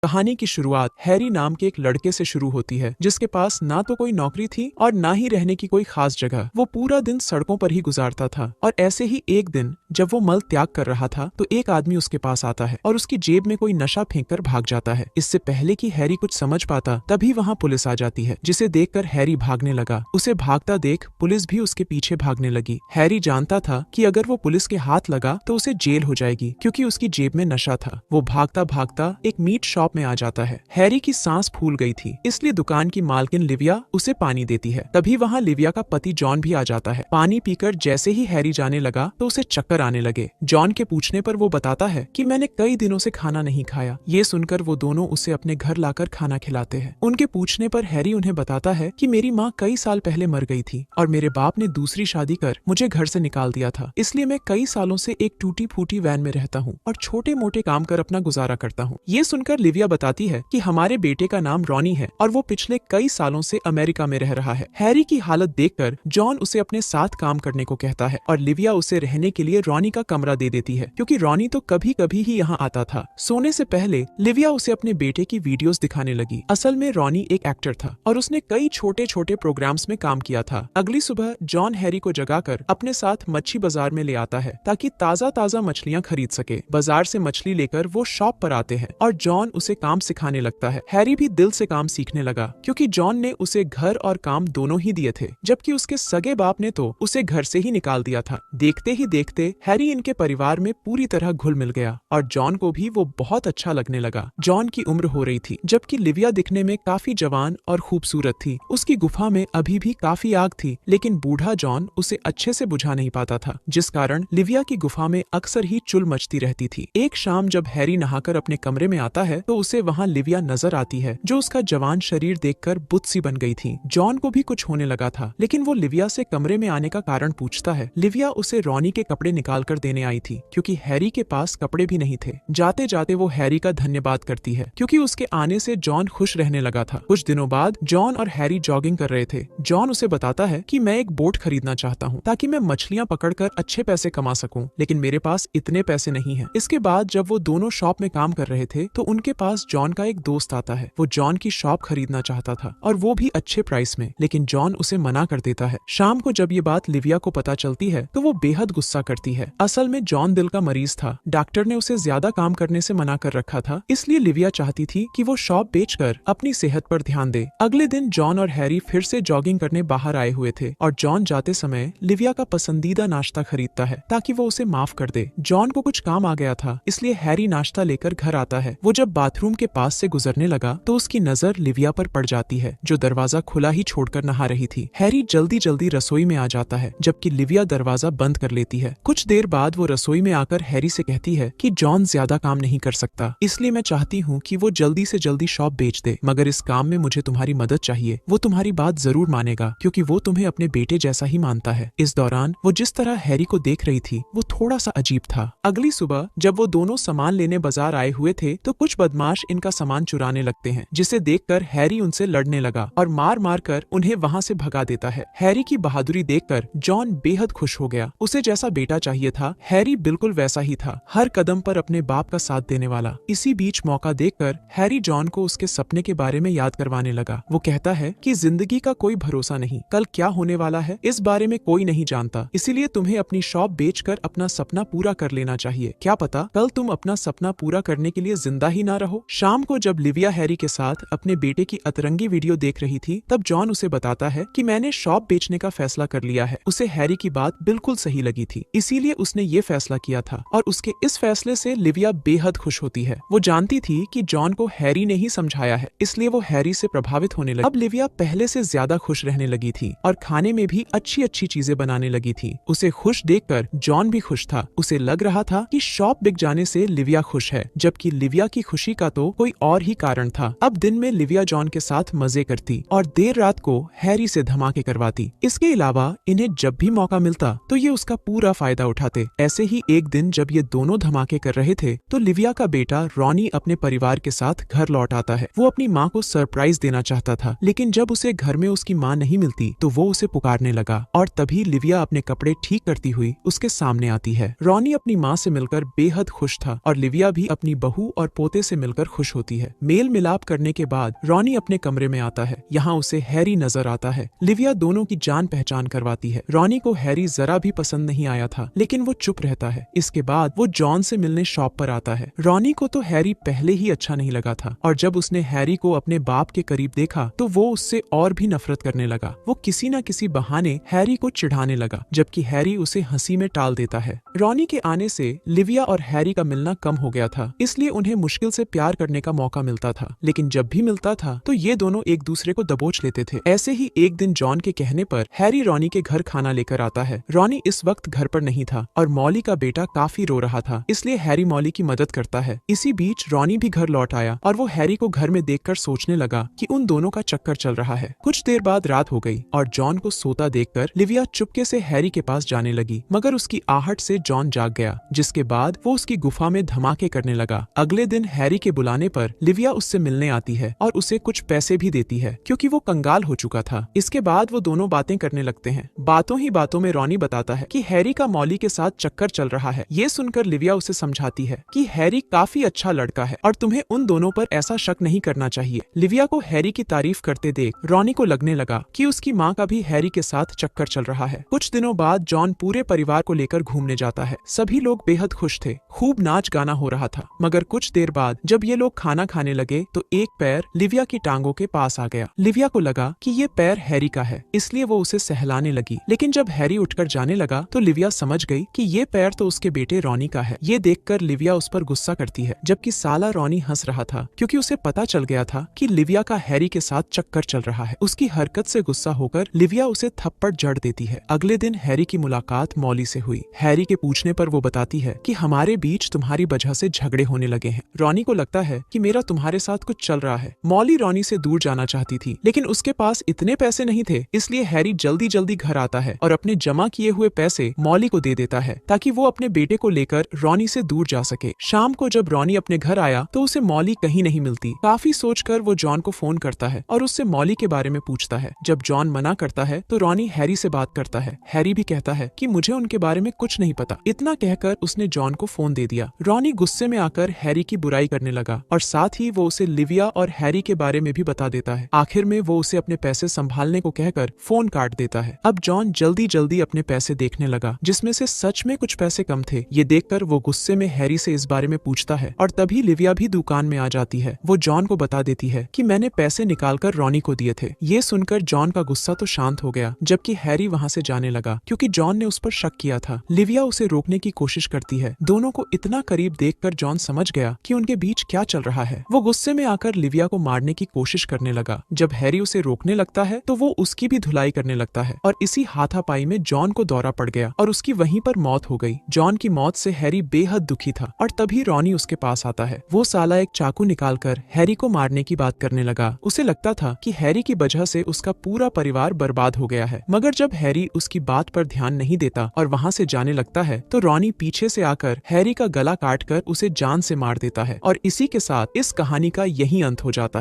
कहानी की शुरुआत हैरी नाम के एक लड़के से शुरू होती है जिसके पास ना तो कोई नौकरी थी और ना ही रहने की कोई खास जगह। वो पूरा दिन सड़कों पर ही गुजारता था और ऐसे ही एक दिन जब वो मल त्याग कर रहा था तो एक आदमी उसके पास आता है और उसकी जेब में कोई नशा फेंककर भाग जाता है। इससे पहले कि हैरी कुछ समझ पाता तभी वहाँ पुलिस आ जाती है, जिसे देखकर हैरी भागने लगा। उसे भागता देख पुलिस भी उसके पीछे भागने लगी। हैरी जानता था कि अगर वो पुलिस के हाथ लगा तो उसे जेल हो जाएगी क्योंकि उसकी जेब में नशा था। वो भागता भागता एक मीट शॉप में आ जाता है। हैरी की सांस फूल गई थी, इसलिए दुकान की मालकिन लिविया उसे पानी देती है। तभी वहाँ लिविया का पति जॉन भी आ जाता है। पानी पीकर जैसे ही हैरी जाने लगा तो उसे चक्कर आने लगे। जॉन के पूछने पर वो बताता है कि मैंने कई दिनों से खाना नहीं खाया। ये सुनकर वो दोनों उसे अपने घर लाकर खाना खिलाते हैं। उनके पूछने पर हैरी उन्हें बताता है कि मेरी माँ कई साल पहले मर गई थी और मेरे बाप ने दूसरी शादी कर मुझे घर से निकाल दिया था, इसलिए मैं कई सालों से एक टूटी फूटी वैन में रहता हूँ और छोटे मोटे काम कर अपना गुजारा करता हूँ। ये सुनकर लिविया बताती है कि हमारे बेटे का नाम रॉनी है और वो पिछले कई सालों से अमेरिका में रह रहा है। हैरी की हालत देखकर जॉन उसे अपने साथ काम करने को कहता है और लिविया उसे रहने के लिए रॉनी का कमरा दे देती है क्योंकि रॉनी तो कभी कभी ही यहाँ आता था। सोने से पहले लिविया उसे अपने बेटे की वीडियोस दिखाने लगी। असल में रॉनी एक एक्टर था और उसने कई छोटे छोटे प्रोग्राम्स में काम किया था। अगली सुबह जॉन हैरी को जगाकर अपने साथ मच्छी बाजार में ले आता है ताकि ताजा ताजा मछलियाँ खरीद सके। बाजार से मछली लेकर वो शॉप पर आते हैं और जॉन उसे काम सिखाने लगता है। हैरी भी दिल से काम सीखने लगा क्योंकि जॉन ने उसे घर और काम दोनों ही दिए थे, जबकि उसके सगे बाप ने तो उसे घर से ही निकाल दिया था। देखते ही देखते हैरी इनके परिवार में पूरी तरह घुल मिल गया और जॉन को भी वो बहुत अच्छा लगने लगा। जॉन की उम्र हो रही थी जबकि लिविया दिखने में काफी जवान और खूबसूरत थी। उसकी गुफा में अभी भी काफी आग थी, लेकिन बूढ़ा जॉन उसे अच्छे से बुझा नहीं पाता था, जिस कारण लिविया की गुफा में अक्सर ही चुल मचती रहती थी। एक शाम जब हैरी नहाकर अपने कमरे में आता है तो उसे वहाँ लिविया नजर आती है, जो उसका जवान शरीर देखकर बुत सी बन गई थी। जॉन को भी कुछ होने लगा था, लेकिन वो लिविया से कमरे में आने का कारण पूछता है। लिविया उसे रॉनी के कपड़े निकाल कर देने आई थी क्योंकि हैरी के पास कपड़े भी नहीं थे। जाते जाते वो हैरी का धन्यवाद करती है क्योंकि उसके आने से जॉन खुश रहने लगा था। कुछ दिनों बाद जॉन और हैरी जॉगिंग कर रहे थे। जॉन उसे बताता है कि मैं एक बोट खरीदना चाहता हूँ ताकि मैं मछलियाँ पकड़कर अच्छे पैसे कमा सकूं, लेकिन मेरे पास इतने पैसे नहीं हैं। इसके बाद जब वो दोनों शॉप में काम कर रहे थे तो उनके पास जॉन का एक दोस्त आता है। वो जॉन की शॉप खरीदना चाहता था और वो भी अच्छे प्राइस में, लेकिन जॉन उसे मना कर देता है। शाम को जब ये बात लिविया को पता चलती है तो वो बेहद गुस्सा करती है। असल में जॉन दिल का मरीज था। डॉक्टर ने उसे ज्यादा काम करने से मना कर रखा था, इसलिए लिविया चाहती थी कि वो शॉप बेचकर अपनी सेहत पर ध्यान दे। अगले दिन जॉन और हैरी फिर से जॉगिंग करने बाहर आए हुए थे और जॉन जाते समय लिविया का पसंदीदा नाश्ता खरीदता है ताकि वो उसे माफ कर दे। जॉन को कुछ काम आ गया था, इसलिए हैरी नाश्ता लेकर घर आता है। वो जब बाथरूम के पास से गुजरने लगा तो उसकी नजर लिविया पर पड़ जाती है, जो दरवाजा खुला ही छोड़कर नहा रही थी। हैरी जल्दी जल्दी रसोई में आ जाता है जबकि लिविया दरवाजा बंद कर लेती है। कुछ देर बाद वो रसोई में आकर हैरी से कहती है कि जॉन ज्यादा काम नहीं कर सकता, इसलिए मैं चाहती हूँ कि वो जल्दी से जल्दी शॉप बेच दे, मगर इस काम में मुझे तुम्हारी मदद चाहिए। वो तुम्हारी बात जरूर मानेगा क्योंकि वो तुम्हें अपने बेटे जैसा ही मानता है। इस दौरान वो जिस तरह हैरी को देख रही थी वो थोड़ा सा अजीब था। अगली सुबह जब वो दोनों सामान लेने बाजार आए हुए थे तो कुछ बदमाश इनका सामान चुराने लगते हैं, जिसे देखकर हैरी उनसे लड़ने लगा और मार मार कर उन्हें वहाँ से भगा देता है। हैरी की बहादुरी देखकर जॉन बेहद खुश हो गया। उसे जैसा बेटा चाहिए था, हैरी बिल्कुल वैसा ही था, हर कदम पर अपने बाप का साथ देने वाला। इसी बीच मौका देखकर हैरी जॉन को उसके सपने के बारे में याद करवाने लगा। वो कहता है कि जिंदगी का कोई भरोसा नहीं, कल क्या होने वाला है इस बारे में कोई नहीं जानता, इसीलिए तुम्हें अपनी शॉप बेचकर अपना सपना पूरा कर लेना चाहिए। क्या पता कल तुम अपना सपना पूरा करने के लिए जिंदा ही ना रहो। शाम को जब लिविया हैरी के साथ अपने बेटे की अतरंगी वीडियो देख रही थी तब जॉन उसे बताता है कि मैंने शॉप बेचने का फैसला कर लिया है। उसे हैरी की बात बिल्कुल सही लगी थी, इसीलिए उसने ये फैसला किया था और उसके इस फैसले से लिविया बेहद खुश होती है। वो जानती थी कि जॉन को हैरी ने ही समझाया है, इसलिए वो हैरी से प्रभावित होने लगी। अब लिविया पहले से ज्यादा खुश रहने लगी थी और खाने में भी अच्छी अच्छी चीजें बनाने लगी थी। उसे खुश देखकर जॉन भी खुश था। उसे लग रहा था कि शॉप बिक जाने से लिविया खुश है, जबकि लिविया की खुशी का तो कोई और ही कारण था। अब दिन में लिविया जॉन के साथ मजे करती और देर रात को हैरी से धमाके करवाती। इसके अलावा इन्हें जब भी मौका मिलता तो ये उसका पूरा फायदा उठाते। ऐसे ही एक दिन जब ये दोनों धमाके कर रहे थे तो लिविया का बेटा रॉनी अपने परिवार के साथ घर लौट आता है। वो अपनी माँ को सरप्राइज देना चाहता था, लेकिन जब उसे घर में उसकी माँ नहीं मिलती तो वो उसे पुकारने लगा और तभी लिविया अपने कपड़े ठीक करती हुई उसके सामने आती है। रॉनी अपनी माँ से मिलकर बेहद खुश था और लिविया भी अपनी बहू और पोते से मिलकर बदलकर खुश होती है। मेल मिलाप करने के बाद रॉनी अपने कमरे में आता है। यहाँ उसे हैरी नजर आता है। लिविया दोनों की जान पहचान करवाती है। रॉनी को हैरी जरा भी पसंद नहीं आया था, लेकिन वो चुप रहता है। इसके बाद वो जॉन से मिलने शॉप पर आता है। रॉनी को तो हैरी पहले ही अच्छा नहीं लगा था, और जब उसने हैरी को अपने बाप के करीब देखा तो वो उससे और भी नफरत करने लगा। वो किसी न किसी बहाने हैरी को चिढ़ाने लगा, जबकि हैरी उसे हंसी में टाल देता है। रॉनी के आने से लिविया और हैरी का मिलना कम हो गया था, इसलिए उन्हें मुश्किल से प्यार करने का मौका मिलता था। लेकिन जब भी मिलता था तो ये दोनों एक दूसरे को दबोच लेते थे। ऐसे ही एक दिन जॉन के कहने पर हैरी रॉनी के घर खाना लेकर आता है। रॉनी इस वक्त घर पर नहीं था और मॉली का बेटा काफी रो रहा था, इसलिए हैरी मॉली की मदद करता है। इसी बीच रॉनी भी घर लौट आया और वो हैरी को घर में देखकर सोचने लगा कि उन दोनों का चक्कर चल रहा है। कुछ देर बाद रात हो गई और जॉन को सोता देखकर लिविया चुपके से हैरी के पास जाने लगी, मगर उसकी आहट से जॉन जाग गया, जिसके बाद वो उसकी गुफा में धमाके करने लगा। अगले दिन हैरी के बुलाने पर लिविया उससे मिलने आती है और उसे कुछ पैसे भी देती है, क्योंकि वो कंगाल हो चुका था। इसके बाद वो दोनों बातें करने लगते हैं। बातों ही बातों में रॉनी बताता है कि हैरी का मॉली के साथ चक्कर चल रहा है। ये सुनकर लिविया उसे समझाती है कि हैरी काफी अच्छा लड़का है और तुम्हें उन दोनों पर ऐसा शक नहीं करना चाहिए। लिविया को हैरी की तारीफ करते देख रॉनी को लगने लगा कि उसकी माँ का भी हैरी के साथ चक्कर चल रहा है। कुछ दिनों बाद जॉन पूरे परिवार को लेकर घूमने जाता है। सभी लोग बेहद खुश थे, खूब नाच गाना हो रहा था। मगर कुछ देर बाद जब ये लोग खाना खाने लगे तो एक पैर लिविया की टांगों के पास आ गया। लिविया को लगा कि ये पैर हैरी का है, इसलिए वो उसे सहलाने लगी। लेकिन जब हैरी उठकर जाने लगा तो लिविया समझ गई कि ये पैर तो उसके बेटे रॉनी का है। ये देखकर लिविया उस पर गुस्सा करती है, जबकि साला रॉनी हंस रहा था, क्योंकि उसे पता चल गया था कि लिविया का हैरी के साथ चक्कर चल रहा है। उसकी हरकत से गुस्सा होकर लिविया उसे थप्पड़ जड़ देती है। अगले दिन हैरी की मुलाकात मॉली से हुई। हैरी के पूछने पर वो बताती है कि हमारे बीच तुम्हारी वजह से झगड़े होने लगे हैं। रॉनी को लगता है कि मेरा तुम्हारे साथ कुछ चल रहा है। मॉली रॉनी से दूर जाना चाहती थी, लेकिन उसके पास इतने पैसे नहीं थे, इसलिए हैरी जल्दी जल्दी घर आता है और अपने जमा किए हुए पैसे मॉली को दे देता है, ताकि वो अपने बेटे को लेकर रॉनी से दूर जा सके। शाम को जब रॉनी अपने घर आया तो उसे मॉली कहीं नहीं मिलती। काफी सोचकर वो जॉन को फोन करता है और उससे मॉली के बारे में पूछता है। जब जॉन मना करता है तो रॉनी हैरी से बात करता है। हैरी भी कहता है कि मुझे उनके बारे में कुछ नहीं पता। इतना कहकर उसने जॉन को फोन दे दिया। रॉनी गुस्से में आकर हैरी की बुराई करने लगा और साथ ही वो उसे लिविया और हैरी के बारे में भी बता देता है। आखिर में वो उसे अपने पैसे संभालने को कहकर फोन काट देता है। अब जॉन जल्दी जल्दी अपने पैसे देखने लगा, जिसमें से सच में कुछ पैसे कम थे। ये देखकर वो गुस्से में हैरी से इस बारे में पूछता है और तभी लिविया भी दुकान में आ जाती है। वो जॉन को बता देती है कि मैंने पैसे निकालकर रॉनी को दिए थे। ये सुनकर जॉन का गुस्सा तो शांत हो गया, जबकि हैरी वहाँ से जाने लगा, क्योंकि जॉन ने उस पर शक किया था। लिविया उसे रोकने की कोशिश करती है। दोनों को इतना करीब देखकर जॉन समझ गया कि उनके बीच क्या चल रहा है। वो गुस्से में आकर लिविया को मारने की कोशिश करने लगा। जब हैरी उसे रोकने लगता है तो वो उसकी भी धुलाई करने लगता है और इसी हाथापाई में जॉन को दौरा पड़ गया और उसकी वहीं पर मौत हो गई। जॉन की मौत से हैरी बेहद दुखी था और तभी रॉनी उसके पास आता है। वो साला एक चाकू निकालकर हैरी को मारने की बात करने लगा। उसे लगता था कि हैरी की वजह से उसका पूरा परिवार बर्बाद हो गया है। मगर जब हैरी उसकी बात पर ध्यान नहीं देता और वहाँ से जाने लगता है तो रॉनी पीछे से आकर हैरी का गला काटकर उसे जान से मार देता है। और इसी के साथ इस कहानी का यही अंत हो जाता है।